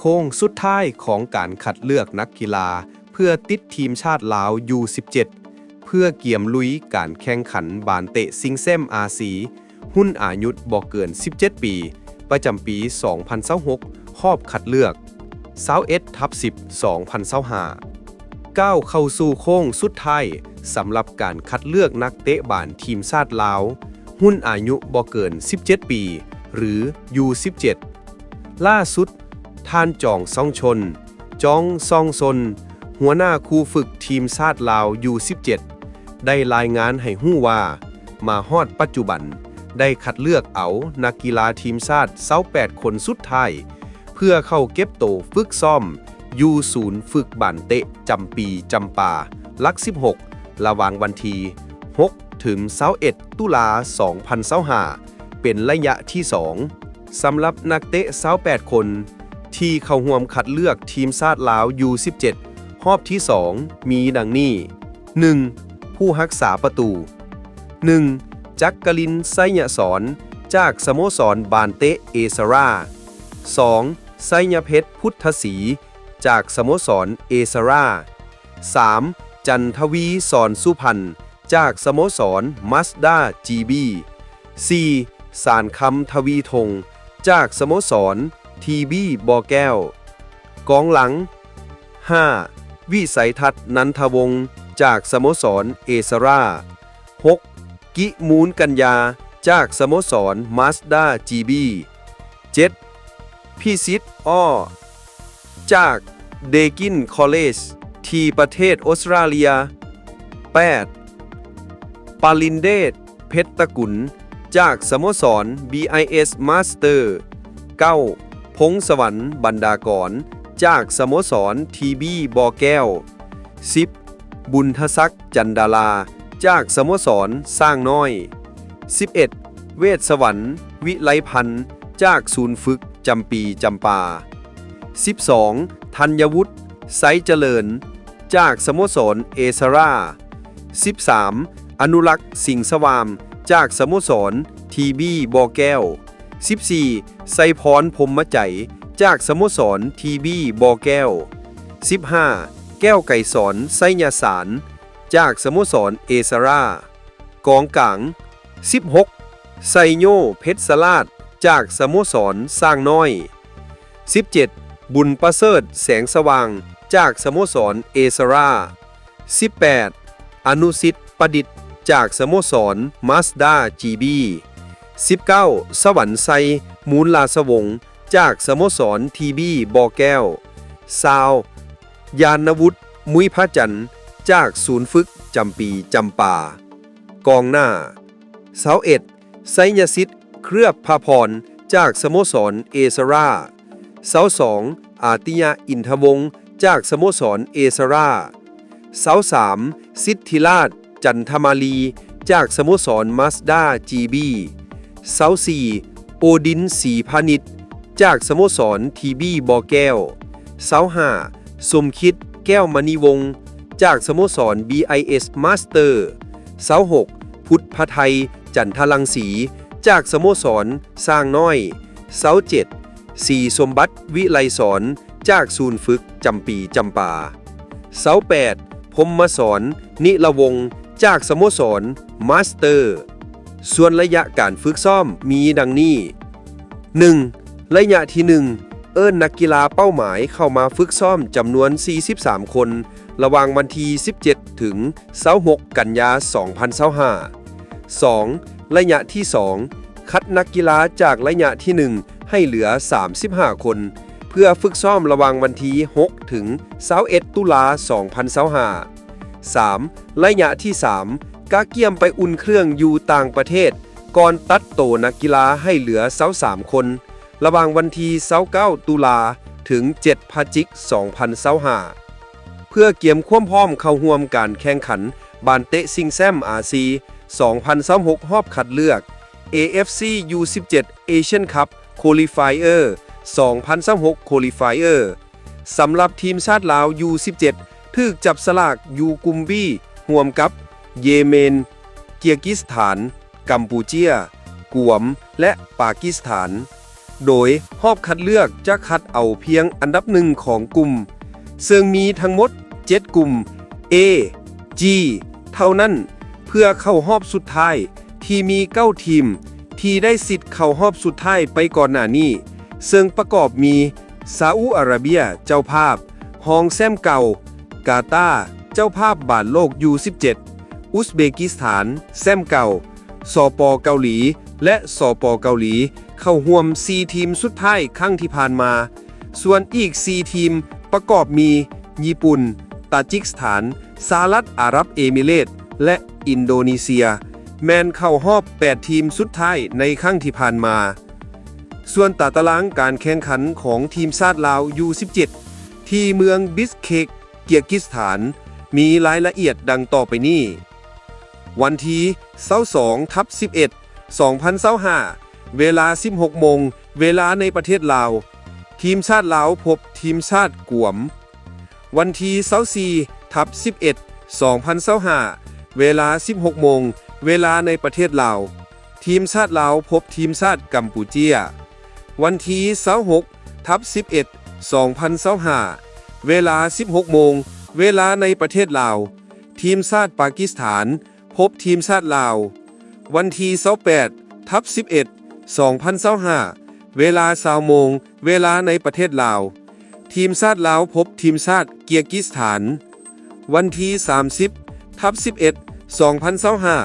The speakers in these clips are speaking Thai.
โค้งสุดท้ายของการคัดเลือกนักกีฬาเพื่อติดทีมชาติลาว U17 เพื่อเกี่ยมลุยการแข่งขันบานเตะซิงเซ่มอาซีหุ้นอายุบ่เกิน 17 ปี ประจำปี 2026 รอบคัดเลือก 21/10 2025 ก้าวเข้าสู่โค้งสุดท้ายสำหรับการคัดเลือกนักเตะบานทีมชาติลาวหุ้นอายุบ่เกิน 17 ปี หรือ U17 ล่าสุดท่านจองซ่องชนจองซ่องซนหัวหน้าครูฝึกทีมชาติลาว U17 ได้รายงานให้ฮู้ว่ามาฮอดปัจจุบันได้คัดเลือกเอานักกีฬาทีมชาติ28คนสุดท้ายเพื่อเข้าเก็บโตฝึกซ้อมอยู่ศูนย์ฝึกบานเตะจำปีจำปาหลัก 16 ระหว่างวันที่6 ถึง 21 ตุลา 2025 เป็นระยะที่ 2 สำหรับนักเตะ28 คนที่เข้าร่วมคัดเลือกทีมชาติลาว U17 รอบที่ 2 มีดังนี้ 1. ผู้รักษาประตู 1. จักกลินไสยสอนจากสโมสรบานเตะเอซารา 2. ไสยเพชรพุทธศรีจากสโมสรเอซารา 3. จันทวีสอนสุพรรณจากสโมสรมัสด้าจีบี 4. สารคำทวีธงจากสโมสรทีบีบอแก้วกองหลัง 5. วิสัยทัศน์นันทวงศ์จากสโมสรเอซารา 6. กิมูลกัญญาจากสโมสรมาสด้าจีบี 7. พิสิทธิ์อ้อจากเดกินคอลเลจที่ประเทศออสเตรเลีย 8. ปาลินเดชเพชรตะกุลจากสโมสร BIS Master 9. พงศวรรค์บรรดากรจากสโมสรทีบีบอแก้ว 10. บุญทศักดิ์จันดาราจากสโมสรสร้างน้อย 11. เวชสวรรค์วิไลพันธ์จากศูนย์ฝึกจำปีจำปา 12. ธัญวุฒิไซเจริญจากสโมสรเอซารา 13. อนุรักษ์สิงห์สวามจากสโมสรทีบีบอแก้ว 14. ไซพรพรหมใจจากสโมสรทีบีบอแก้ว 15. แก้วไก่สอนไสยสารจากสโมสรเอซารากองกลาง 16. ไซโยเพชรสลาดจากสโมสรสร้างน้อย 17. บุญประเสริฐแสงสว่างจากสโมสรเอซารา 18. อนุสิทธิ์ประดิษฐ์จากสโมสรมาสด้าจีบี 19. สวรรค์ไซมูลลาสวงศ์จากสโมสรทีบีบอแก้ว 20. ยานวุฒิมุยพระจันทร์จากศูนย์ฝึกจำปีจำปากองหน้า 21. ไสยสิทธิ์เคลือบพาพรจากสโมสรเอซารา 22. อาติยะอินทวงศ์จากสโมสรเอซารา 23. สิทธิราชจันทมาลีจากสโมสรมาสด้าจีบี24. โอดินศรีพานิชจากสโมสรทีบีบอแก้ว25. สมคิดแก้วมณีวงศ์จากสโมสร BIS Master 26. พุทธไทยจันทลังสีจากสโมสรสร้างน้อย27. สีสมบัติวิไลสอนจากศูนย์ฝึกจำปีจำปา28. พรหมสอนนิรวงศ์จากสโมสรมาสเตอร์ส่วนระยะการฝึกซ้อมมีดังนี้ 1. ระยะที่ 1 เอิ้นนักกีฬาเป้าหมายเข้ามาฝึกซ้อมจำนวน 43 คน ระหว่างวันที่ 17 ถึง 26 กันยา 2025 2. ระยะที่ 2 คัดนักกีฬาจากระยะที่ 1 ให้เหลือ 35 คน เพื่อฝึกซ้อมระหว่างวันที่ 6 ถึง 21 ตุลา 2025 3. ระยะที่ 3 กะเกียมไปอุ่นเครื่องอยู่ต่างประเทศก่อนตัดโตนักกีฬาให้เหลือ23คน ระหว่างวันที่29 ตุลาถึง 7 พฤศจิกายน 2025 เพื่อเกียมความพร้อมเข้าร่วมการแข่งขันบานเตะซิงแซมอาซี 2026 รอบคัดเลือก AFC U17 Asian Cup Qualifier 2026 Qualifier สำหรับทีมชาติลาว U17 ถูกจับสลากอยู่กลุ่ม B ร่วมกับเยเมนเกียร์กิสถานกัมพูเชียกวมและปากีสถาน โดยรอบคัดเลือกจะคัดเอาเพียงอันดับหนึ่งของกลุ่มซึ่งมีทั้งหมด7กลุ่ม A G เท่านั้นเพื่อเข้ารอบสุดท้ายที่มี9ทีมที่ได้สิทธิ์เข้ารอบสุดท้ายไปก่อนหน้านี้ซึ่งประกอบมีซาอุอาระเบียเจ้าภาพรองแชมป์เก่ากาตาร์เจ้าภาพบาสโลก U17 อุซเบกิสถานแชมป์เก่าสปเกาหลีและสปเกาหลีเข้าร่วม4ทีมสุดท้ายครั้งที่ผ่านมาส่วนอีก4ทีมประกอบมีญี่ปุ่นตาจิกสถานสหรัฐอาหรับเอมิเรตส์และอินโดนีเซียแมนเข้ารอบ8ทีมสุดท้ายในครั้งที่ผ่านมาส่วนตารางการแข่งขันของทีมชาติลาว U17 ที่เมืองบิสเคกเกียร์กิสถานมีรายละเอียดดังต่อไปนี้วันที่22/11 2025เวลา 16 โมงเวลาในประเทศลาวทีมชาติลาวพบทีมชาติกวมวันที่24/11 2025เวลา 16 โมงเวลาในประเทศลาวทีมชาติลาวพบทีมชาติกัมพูเชียวันที่26/11 2025เวลา 16 โมงเวลาในประเทศลาวทีมชาติปากีสถานพบทีมชาติลาววันที่28/11 2025เวลา 20 โมงเวลาในประเทศลาวทีมชาติลาวพบทีมชาติเกียร์กิสถานวันที่30/11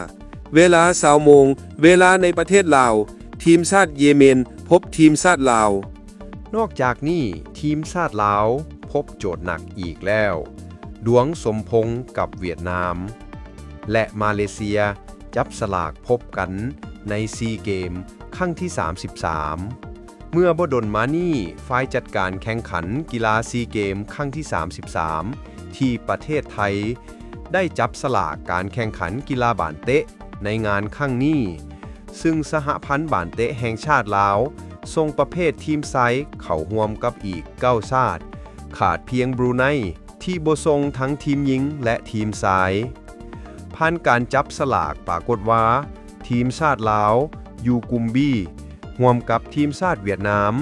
2025เวลา 20 โมงเวลาในประเทศลาวทีมชาติเยเมนพบทีมชาติลาวนอกจากนี้ทีมชาติลาวพบโจทย์หนักอีกแล้วดวงสมพงษ์กับเวียดนามและมาเลเซียจับสลากพบกันในซีเกมครั้งที่ 33เมื่อบ่ดลมานี่ฝ่ายจัดการแข่งขันกีฬาซีเกมครั้งที่ 33ที่ประเทศไทยได้จับสลากการแข่งขันกีฬาบานเตะในงานครั้งนี้ซึ่งสหพันธ์บานเตะแห่งชาติลาวส่งประเภททีมไซส์เข้าร่วมกับอีก9ชาติขาดเพียงบรูไนที่บ่ส่งทั้งทีมหญิงและทีมชายผ่านการจับสลากปรากฏว่าทีมชาติลาวอยู่กลุ่ม B ร่วมกับทีมชาติเวียดนาม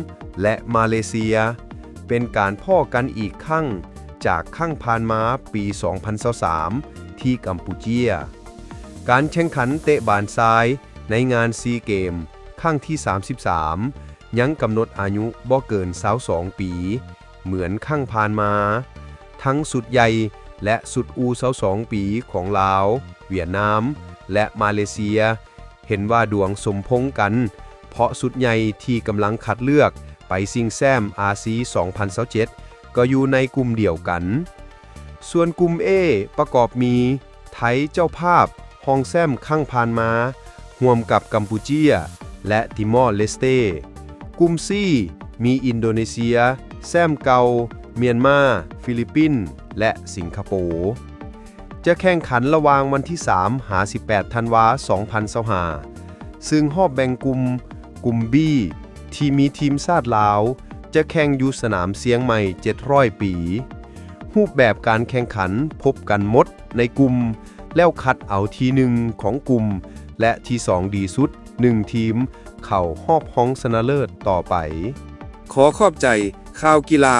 และมาเลเซียเป็นการพ้อกันอีกครั้งจากครั้งผ่านมาปี 2023ที่กัมพูเชียการแข่งขันเตะบานทรายในงานซีเกมครั้งที่ 33ยังกำหนดอายุบ่เกิน22ปีเหมือนครั้งผ่านมาทั้งสุดใหญ่และสุดอู22ปีของลาวเวียดนามและมาเลเซียเห็นว่าดวงสมพงษ์กันเพราะสุดใหญ่ที่กำลังคัดเลือกไปชิงแชมป์อาซี 2027ก็อยู่ในกลุ่มเดียวกันส่วนกลุ่ม A ประกอบมีไทยเจ้าภาพรองแชมป์ครั้งผ่านมาร่วมกับกัมพูเชียและติมอร์เลสเตกลุ่ม C มีอินโดนีเซียแชมป์เก่าเมียนมาฟิลิปปินส์และสิงคโปร์จะแข่งขันระหว่างวันที่3 18 ธันวาคม 2025ซึ่งรอบแบ่งกลุ่ม B ที่มีทีมชาติลาวจะแข่งอยู่สนามเสียงใหม่700ปีรูปแบบการแข่งขันพบกันหมดในกลุ่มแล้วคัดเอาทีหนึ่งของกลุ่มและที่2ดีสุด1ทีมเข้ารอบรองชนะเลิศต่อไปขอขอบใจข่าวกีฬา